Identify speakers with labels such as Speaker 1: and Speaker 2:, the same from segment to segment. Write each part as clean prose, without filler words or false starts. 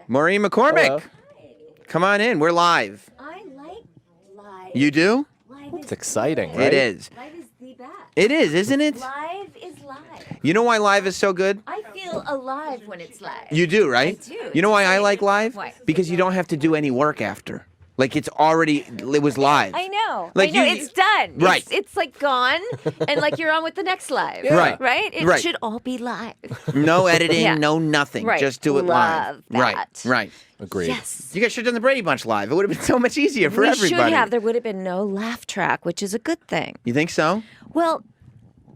Speaker 1: Maureen McCormick.
Speaker 2: Hello.
Speaker 1: Come on in. We're live.
Speaker 3: I like live.
Speaker 1: You do?
Speaker 3: Live
Speaker 2: It's
Speaker 3: is
Speaker 2: exciting,
Speaker 3: good.
Speaker 2: right?
Speaker 1: It is.
Speaker 3: Live is the best.
Speaker 1: It is, isn't it?
Speaker 3: Live is live.
Speaker 1: You know why live is so good?
Speaker 3: I feel alive when it's live.
Speaker 1: You do, right?
Speaker 3: I do.
Speaker 1: You know why I
Speaker 3: It's
Speaker 1: like live?
Speaker 3: Why?
Speaker 1: Because you don't have to do any work after. Like it was live.
Speaker 3: I know.
Speaker 1: Like
Speaker 3: I know.
Speaker 1: you-
Speaker 3: It's done.
Speaker 1: Right.
Speaker 3: It's like gone, and like you're on with the next live.
Speaker 1: Right.
Speaker 3: Right. It
Speaker 1: Right.
Speaker 3: should all be live.
Speaker 1: No editing,
Speaker 3: Yeah.
Speaker 1: no nothing.
Speaker 3: Right.
Speaker 1: Just do it live.
Speaker 3: Love that.
Speaker 1: Right.
Speaker 2: Agreed.
Speaker 3: Yes.
Speaker 1: You guys should have done the Brady Bunch live. It would have been so much easier for
Speaker 3: We
Speaker 1: everybody.
Speaker 3: should have. There would have been no laugh track, which is a good thing.
Speaker 1: You think so?
Speaker 3: Well,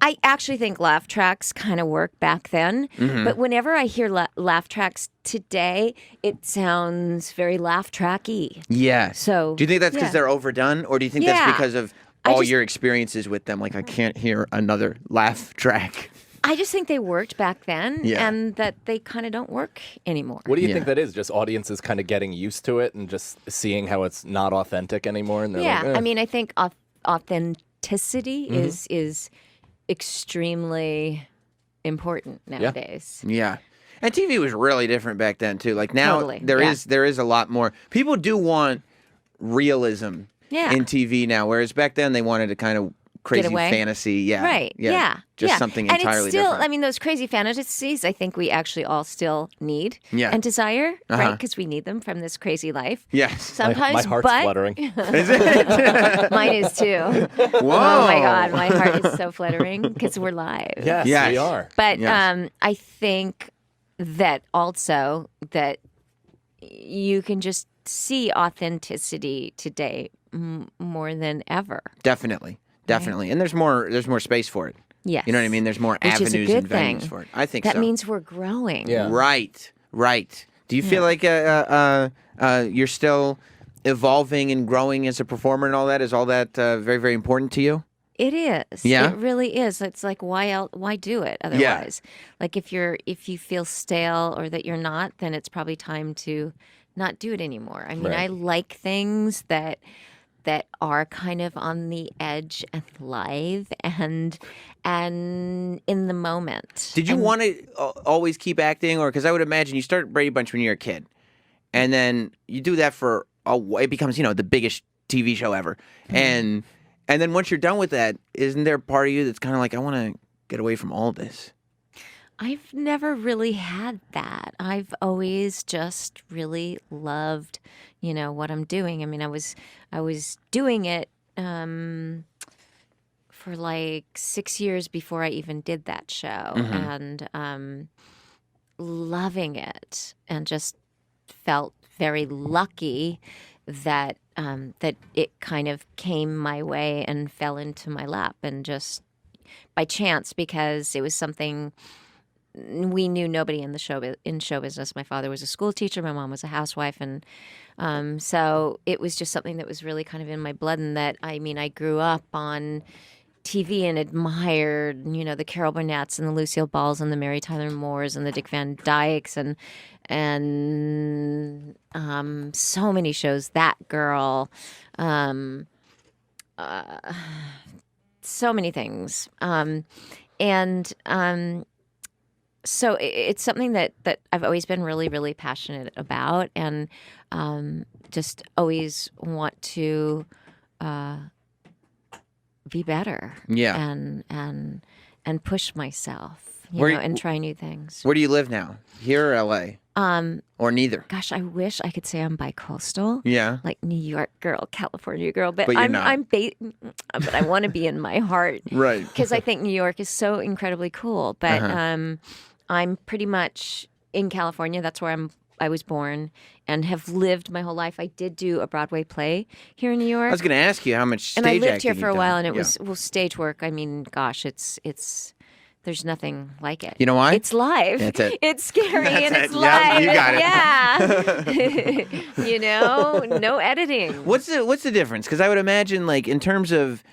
Speaker 3: I actually think laugh tracks kind of worked back then.
Speaker 1: Mm-hmm.
Speaker 3: But whenever I hear laugh tracks today, it sounds very laugh tracky.
Speaker 1: Yeah.
Speaker 3: So,
Speaker 1: do you think that's because
Speaker 3: yeah.
Speaker 1: they're overdone, or do you think that's
Speaker 3: Yeah.
Speaker 1: because of
Speaker 3: I
Speaker 1: all
Speaker 3: just-
Speaker 1: your experiences with them? Like I can't hear another laugh track.
Speaker 3: I just think they worked back then
Speaker 1: Yeah.
Speaker 3: and that they kind of don't work anymore.
Speaker 2: What do you
Speaker 1: Yeah.
Speaker 2: think that is? Just audiences kind of getting used to it and just seeing how it's not authentic anymore? And they're
Speaker 3: Yeah.
Speaker 2: like, eh.
Speaker 3: I mean, I think authenticity is extremely important nowadays.
Speaker 1: Yeah. And TV was really different back then too. Like now
Speaker 3: Totally,
Speaker 1: there
Speaker 3: yeah.
Speaker 1: is a lot more. People do want realism
Speaker 3: Yeah.
Speaker 1: in TV now, whereas back then they wanted a kind of crazy
Speaker 3: away.
Speaker 1: fantasy. Yeah.
Speaker 3: Right. Yeah.
Speaker 1: Just
Speaker 3: yeah.
Speaker 1: something
Speaker 3: and
Speaker 1: entirely
Speaker 3: it's still,
Speaker 1: different.
Speaker 3: I mean, those crazy fantasies, I think we actually all still need
Speaker 1: Yeah.
Speaker 3: and desire, right?
Speaker 1: Uh-huh.
Speaker 3: Because we need them from this crazy life.
Speaker 1: Yes.
Speaker 3: Sometimes,
Speaker 2: my heart's
Speaker 3: but
Speaker 2: fluttering.
Speaker 1: Is it?
Speaker 3: mine is too.
Speaker 1: Whoa.
Speaker 3: Oh my God, my heart is so fluttering because we're live.
Speaker 2: Yes,
Speaker 1: Yes.
Speaker 2: we are.
Speaker 3: But
Speaker 1: Yes.
Speaker 3: I think that also that you can just see authenticity today more than ever.
Speaker 1: Definitely. And there's more space for it.
Speaker 3: Yes.
Speaker 1: You know what I mean? There's more
Speaker 3: Which is a
Speaker 1: avenues
Speaker 3: good
Speaker 1: and venues
Speaker 3: thing.
Speaker 1: for it. I think
Speaker 3: That
Speaker 1: so.
Speaker 3: means we're growing.
Speaker 2: Yeah.
Speaker 1: Right. Do you feel like you're still evolving and growing as a performer and all that? Is all that very, very important to you?
Speaker 3: It is.
Speaker 1: Yeah?
Speaker 3: It really is. It's like why do it otherwise? Like if you feel stale or that you're not, then it's probably time to not do it anymore. I mean,
Speaker 2: Right.
Speaker 3: I like things that are kind of on the edge and live and in the moment.
Speaker 1: Did you want to always keep acting, or because I would imagine you start Brady Bunch when you're a kid, and then you do that for it becomes the biggest TV show ever, and then once you're done with that, isn't there a part of you that's kind of like, I want to get away from all this?
Speaker 3: I've never really had that. I've always just really loved, what I'm doing. I mean, I was doing it for like 6 years before I even did that show, and loving it, and just felt very lucky that that it kind of came my way and fell into my lap, and just by chance, because it was something. We knew nobody in show business. My father was a school teacher. My mom was a housewife, and so it was just something that was really kind of in my blood. And that I grew up on TV and admired, the Carol Burnetts and the Lucille Balls and the Mary Tyler Moores and the Dick Van Dykes and so many shows. That Girl, so many things, So it's something that I've always been really, really passionate about, and just always want to be better.
Speaker 1: Yeah.
Speaker 3: And push myself,
Speaker 1: Where-
Speaker 3: and try new things.
Speaker 1: Where do you live now? Here or LA? Or neither?
Speaker 3: Gosh, I wish I could say I'm bi-coastal.
Speaker 1: Yeah.
Speaker 3: Like New York girl, California girl, but
Speaker 1: But you're
Speaker 3: I'm
Speaker 1: not.
Speaker 3: but I want to be in my heart.
Speaker 1: Right.
Speaker 3: Because I think New York is so incredibly cool. But
Speaker 1: Uh-huh.
Speaker 3: I'm pretty much in California. That's where I was born and have lived my whole life. I did do a Broadway play here in New York.
Speaker 1: I was going to ask you how much stage
Speaker 3: and I lived
Speaker 1: acting
Speaker 3: here for a
Speaker 1: you've
Speaker 3: while,
Speaker 1: done.
Speaker 3: and it
Speaker 1: Yeah.
Speaker 3: was stage work. I mean, gosh, it's there's nothing like it.
Speaker 1: You know why?
Speaker 3: It's live.
Speaker 1: That's it.
Speaker 3: It's scary and
Speaker 1: That's
Speaker 3: it's
Speaker 1: it. Yeah,
Speaker 3: live.
Speaker 1: you got
Speaker 3: it. Yeah. No editing.
Speaker 1: What's the difference? Because I would imagine, like, in terms of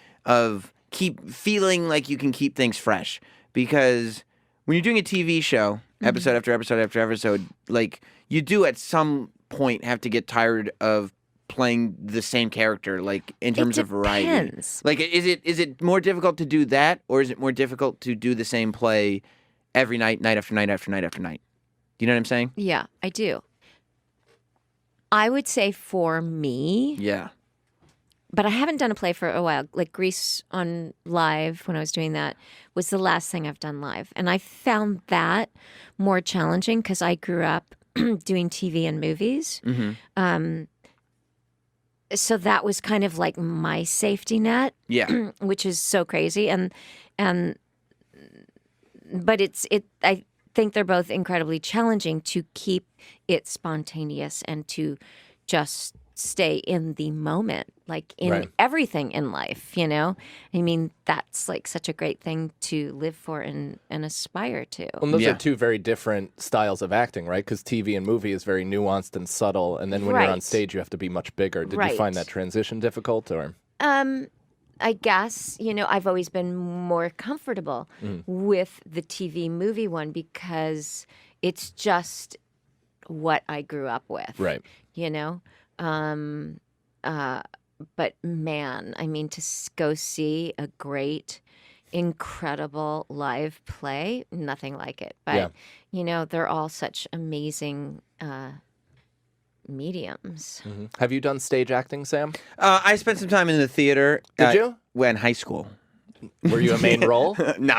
Speaker 1: keep feeling like you can keep things fresh, because when you're doing a TV show, episode after episode after episode, like, you do at some point have to get tired of playing the same character, like, in terms of variety.
Speaker 3: Depends.
Speaker 1: Like, is it more difficult to do that, or is it more difficult to do the same play every night, night after night after night after night? Do you know what I'm saying?
Speaker 3: Yeah, I do. I would say for me,
Speaker 1: Yeah.
Speaker 3: but I haven't done a play for a while. Like Grease on live, when I was doing that, was the last thing I've done live. And I found that more challenging because I grew up doing TV and movies. So that was kind of like my safety net.
Speaker 1: Yeah.
Speaker 3: Which is so crazy. But I think they're both incredibly challenging to keep it spontaneous and to just stay in the moment, like in everything in life, you know? I mean, that's like such a great thing to live for and aspire to.
Speaker 2: Well, those are two very different styles of acting, right? Because TV and movie is very nuanced and subtle, and then when you're on stage, you have to be much bigger. Did you find that transition difficult, or?
Speaker 3: I guess, you know, I've always been more comfortable with the TV movie one because it's just what I grew up with. Right. You know? But man, I mean, to go see a great, incredible live play, nothing like it. But, you know, they're all such amazing mediums.
Speaker 2: Have you done stage acting, Sam?
Speaker 1: I spent some time in the theater.
Speaker 2: Did you?
Speaker 1: When high school.
Speaker 2: Were you a main role?
Speaker 1: No.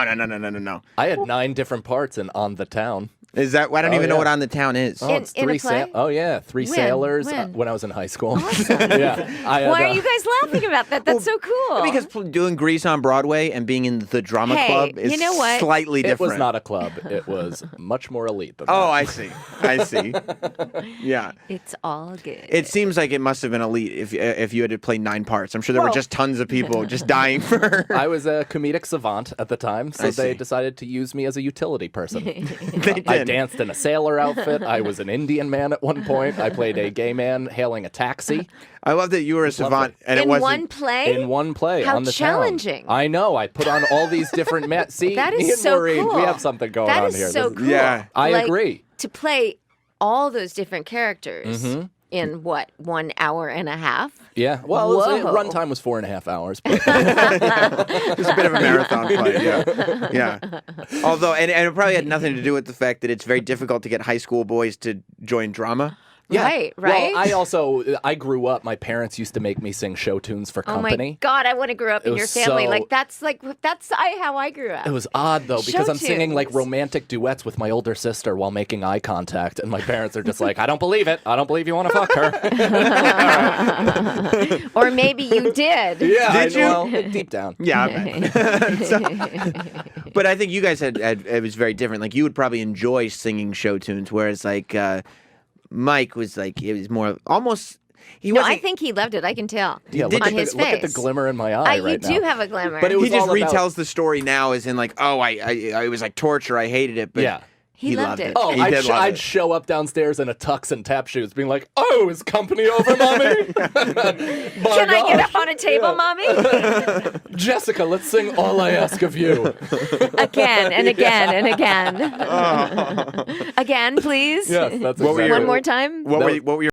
Speaker 2: I had 9 different parts in On the Town.
Speaker 1: Is that? I don't even know what On the Town is.
Speaker 3: In a play?
Speaker 2: 3 sailors when I was in high school.
Speaker 3: Awesome. Why are you guys laughing about that? That's so cool.
Speaker 1: Because doing Grease on Broadway and being in the drama club is
Speaker 3: you know what?
Speaker 1: slightly different.
Speaker 2: It was not a club. It was much more elite than that.
Speaker 1: Oh, I see. Yeah.
Speaker 3: It's all good.
Speaker 1: It seems like it must have been elite if you had to play 9 parts. I'm sure there were just tons of people just dying for.
Speaker 2: I was a comedic savant at the time, so they decided to use me as a utility person.
Speaker 1: They did.
Speaker 2: I danced in a sailor outfit. I was an Indian man at one point. I played a gay man hailing a taxi.
Speaker 1: I love that you were a savant, and it wasn't
Speaker 3: one play.
Speaker 2: In one play,
Speaker 3: How
Speaker 2: on the
Speaker 3: challenging!
Speaker 2: Town. I know. I put on all these different men. See,
Speaker 3: that is
Speaker 2: me and
Speaker 3: so
Speaker 2: Maureen,
Speaker 3: cool.
Speaker 2: we have something going on here.
Speaker 3: That is so cool.
Speaker 1: Yeah,
Speaker 2: I agree.
Speaker 3: To play all those different characters in what, 1 hour and a half?
Speaker 2: Yeah. Well, runtime was 4.5 hours. But
Speaker 1: it's a bit of a marathon play. Yeah. Although, and it probably had nothing to do with the fact that it's very difficult to get high school boys to join drama.
Speaker 2: Yeah.
Speaker 3: Right.
Speaker 2: Well, I grew up, my parents used to make me sing show tunes for company.
Speaker 3: Oh my God, I want to grow up in your family. That's how I grew up.
Speaker 2: It was odd though, because
Speaker 3: Show
Speaker 2: I'm singing like romantic duets with my older sister while making eye contact, and my parents are just like, I don't believe it. I don't believe you want to fuck her.
Speaker 3: Or maybe you did.
Speaker 2: Yeah.
Speaker 1: Did you?
Speaker 2: Well, deep down.
Speaker 1: Yeah, I bet. But I think you guys had it was very different. Like you would probably enjoy singing show tunes, whereas like Mike was like, it was more almost.
Speaker 3: I think he loved it. I can tell.
Speaker 2: Yeah,
Speaker 3: on his face.
Speaker 2: Look at the glimmer in my eye right now.
Speaker 3: You do have a glimmer.
Speaker 2: But it was
Speaker 1: he just
Speaker 2: all about...
Speaker 1: retells the story now as in like, oh, I was like torture. I hated it, but
Speaker 3: he loved it.
Speaker 2: Oh, I'd show up downstairs in a tux and tap shoes, being like, "Oh, is company over, mommy?
Speaker 3: Can I get up on a table, mommy?
Speaker 2: Jessica, let's sing All I Ask of You."
Speaker 3: Again and again and again. Again, please.
Speaker 2: Yes, that's exactly.
Speaker 3: One more time.
Speaker 1: What were your